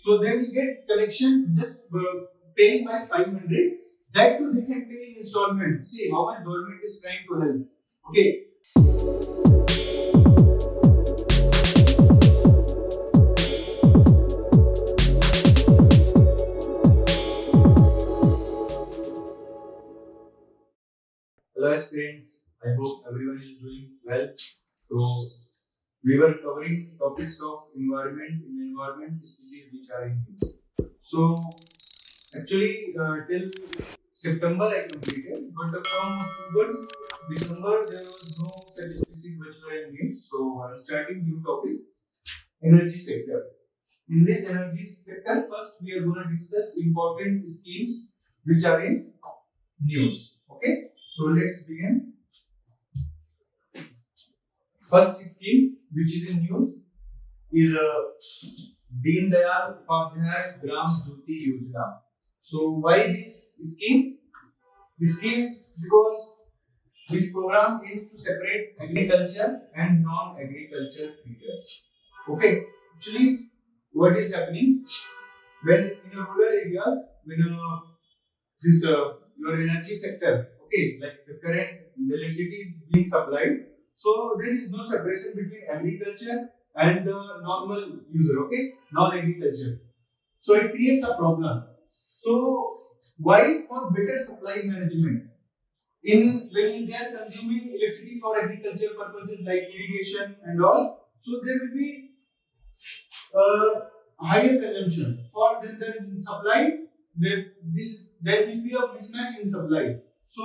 So they will get connection just paying by 500. That too they can pay in installment. See how much government is trying to help. Okay. Hello aspirants, I hope everyone is doing well. So we were covering topics of environment species which are in use. So actually till September I completed, but from October to December there was no such species which were in use. So I'm starting new topic, energy sector. In this energy sector, first we are going to discuss important schemes which are in news. Okay. So let's begin. First scheme which is in news is Deen Dayal Upadhyay Gram Jyoti Yojana. So why this scheme? This scheme is because this program aims to separate agriculture and non-agriculture figures. Okay, actually, what is happening when in rural areas, when this your energy sector, okay, like the current electricity is being supplied, so there is no separation between agriculture and the normal user, okay, non-agriculture. So it creates a problem. So why for better supply management? When they are consuming electricity for agriculture purposes like irrigation and all, so there will be higher consumption. For the supply, there will be a mismatch in supply. So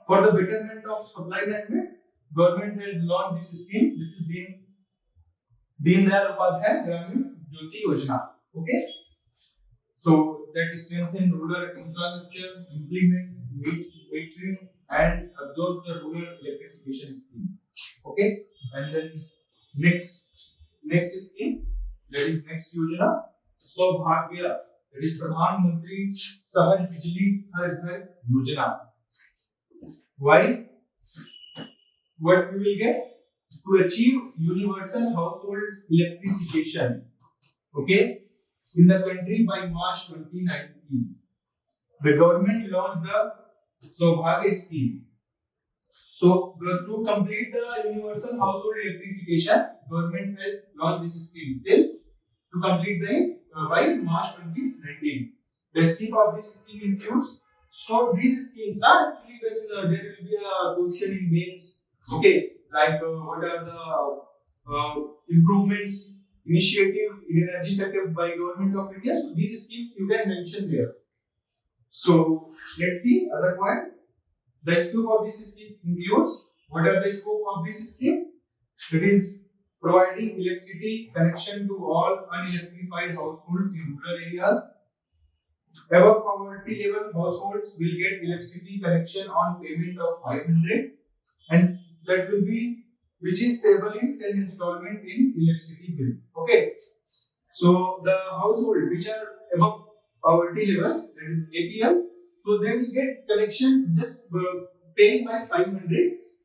for the betterment of supply management, government has launched this scheme, which is Deen Dayal Upadhyay Gram Jyoti Yojana. Okay. So that strengthen rural infrastructure, implement metering and absorb the rural electrification scheme. Okay, and then next scheme, that is next Yojana, Saubhagya, that is Pradhan Mantri Sahaj Bijli Har Ghar Yojana. Why? What we will get? To achieve universal household electrification. Okay. In the country by March 2019, the government launched the Saubhagya scheme. So, to complete the universal household electrification, government has launched this scheme till to complete the by March 2019. The scheme of this scheme includes, so these schemes actually when there will be a question in mains, okay, like what are the improvements initiative in energy sector by government of India. So these schemes you can mention there. So let's see other point. The scope of this scheme includes, what are the scope of this scheme? It is providing electricity connection to all unelectrified households in rural areas. Above poverty level households will get electricity connection on payment of 500, and that will be which is payable in 10 installment in electricity bill. Okay. So the household which are above poverty levels, that is APL, so they will get connection just paying by 500.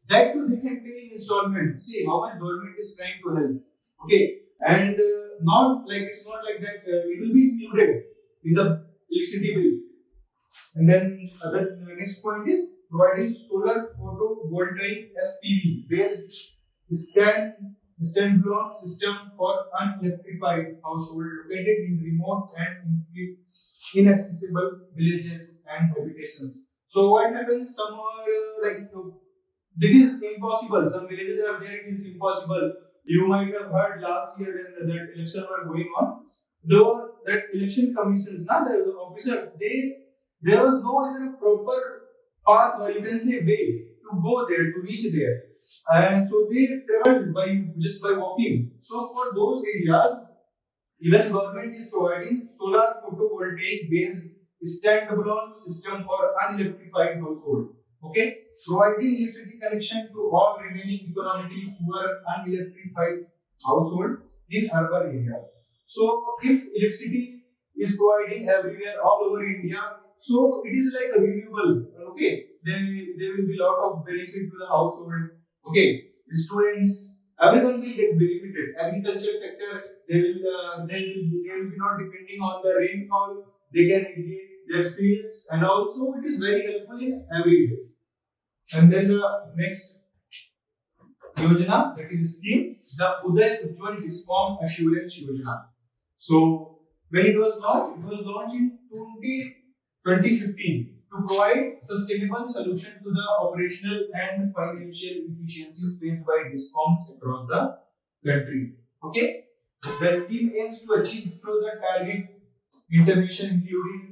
That too they can pay in installment. See how much government is trying to help. Okay, and it's not like that. It will be included in the electricity bill. And then the next point is providing solar photovoltaic SPV based stand-alone system for unelectrified households located in remote and inaccessible villages and habitations. So what happens? Some are it is impossible. Some villages are there. It is impossible. You might have heard last year when that election were going on. Though that election commissions, there was an officer. There was no even proper path, or you can say way to go there, to reach there. And so they traveled just by walking. So for those areas, even government is providing solar photovoltaic based stand-alone system for unelectrified household. Okay, providing electricity connection to all remaining economically poor unelectrified household in urban areas. So if electricity is providing everywhere all over India, so it is like a renewable. Okay, there will be a lot of benefit to the household. Okay, the students, everyone will get benefited. Agriculture sector they will be not depending on the rainfall. They can irrigate their fields, and also it is very helpful in every way. And then the next Yojana, that is scheme, the UDAY Ujjwal DISCOM Assurance Yojana. So when it was launched in 2015 to provide sustainable solution to the operational and financial efficiencies faced by DISCOMs across the country. Okay, the scheme aims to achieve through the target intervention including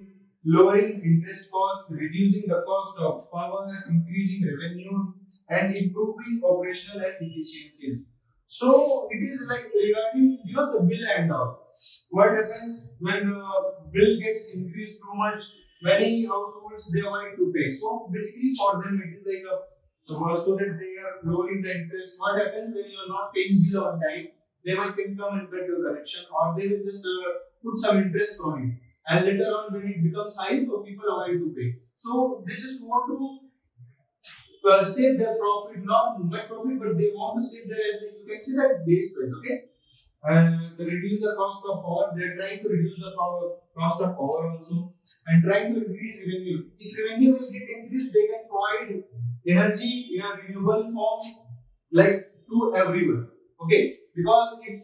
lowering interest costs, reducing the cost of power, increasing revenue, and improving operational and efficiencies. So it is like regarding the bill and all. What happens when the bill gets increased too much? Many households they avoid to pay. So basically for them it is like so that they are lowering the interest. What happens when you are not paying bill on time? They might come and cut your connection, or they will just put some interest on it. And later on, when it becomes high, so people avoid to pay. So they just want to save their profit, not net profit, but they want to save their, you can say that base price, okay? And to reduce the cost of power, they are trying to reduce the cost of power also, and trying to increase revenue. If revenue will get increased, they can provide energy in a renewable form, like to everyone, okay? Because if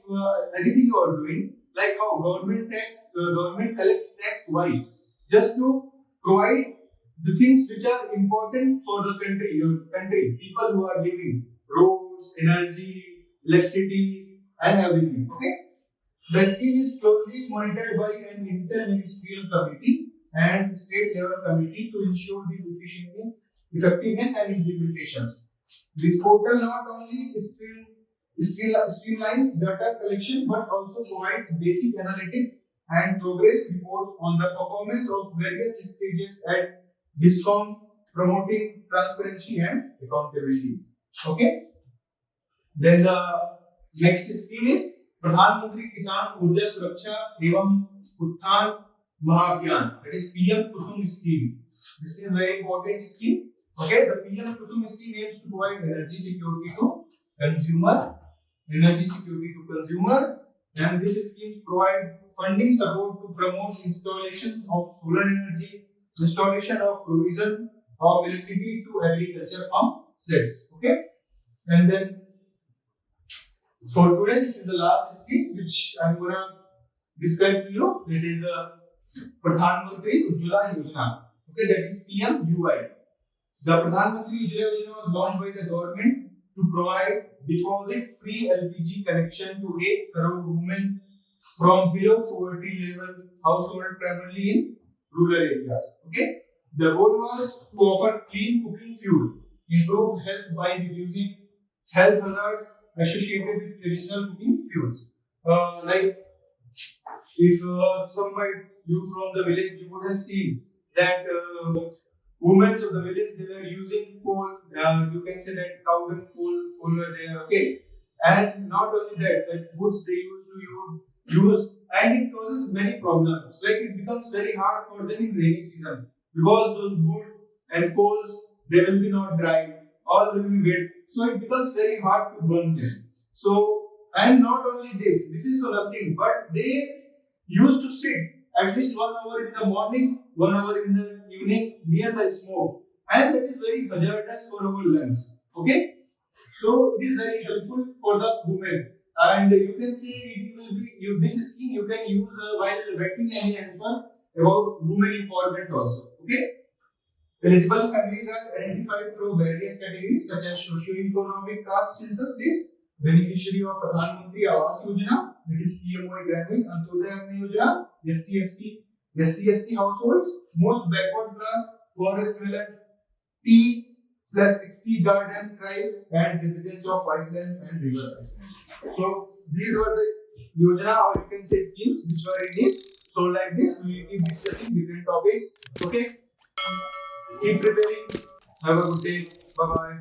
anything you are doing, like how government collects tax, why? Just to provide the things which are important for the country, people who are living, roads, energy, electricity, and everything. Okay. The scheme is closely monitored by an interministerial committee and state level committee to ensure the efficiency, effectiveness, and implementations. This portal not only streamlines data collection but also provides basic analytic and progress reports on the performance of various stages at DISCOM, promoting transparency and accountability. Okay. Then the next scheme is Pradhan Mantri Kisan Urja Suraksha Evam Utthan Mahabhiyan. That is PM-KUSUM scheme. This is very important scheme. Okay. The PM-KUSUM scheme aims to provide energy security to consumer, and these schemes provide funding support to promote installation of solar energy, installation of provision of electricity to agriculture farm sets. Okay, and then for today this is the last scheme which I am gonna describe to you. That is Pradhan Mantri Ujjwala Yojana. Okay, that is PM-UY. The Pradhan Mantri Ujjwala Yojana was launched by the government to provide deposit-free LPG connection to 8 crore women from below poverty level household, primarily in rural areas. Okay, the goal was to offer clean cooking fuel, improve health by reducing health hazards associated with traditional cooking fuels. Like if some might you from the village, you would have seen that women of the village they were using coal. You can say that cow and coal were there. Okay, and not only that, that woods they used to use, and it causes many problems. Like it becomes very hard for them in rainy season because those wood and coals they will be not dry, all will be wet. So it becomes very hard to burn them. So, and not only this is nothing, but they used to sit at least 1 hour in the morning, 1 hour in the evening near the smoke, and that is very hazardous for our lungs. Okay, so it is very helpful for the women, and you can see it will be this scheme you can use while writing any answer about women empowerment also. Okay. Eligible families are identified through various categories such as socio-economic caste census list, beneficiary of Pradhan Mantri Awas Yojana, that is PMOY graduate, Antyodaya Yojana, SC/ST households, most backward class, forest dwellers, T/XT garden tribes, and residents of Iceland and River Iceland. So these were the Yojana, or you can say schemes which were in it. So like this, we will keep discussing different topics. Okay. Keep preparing. Have a good day. Bye bye.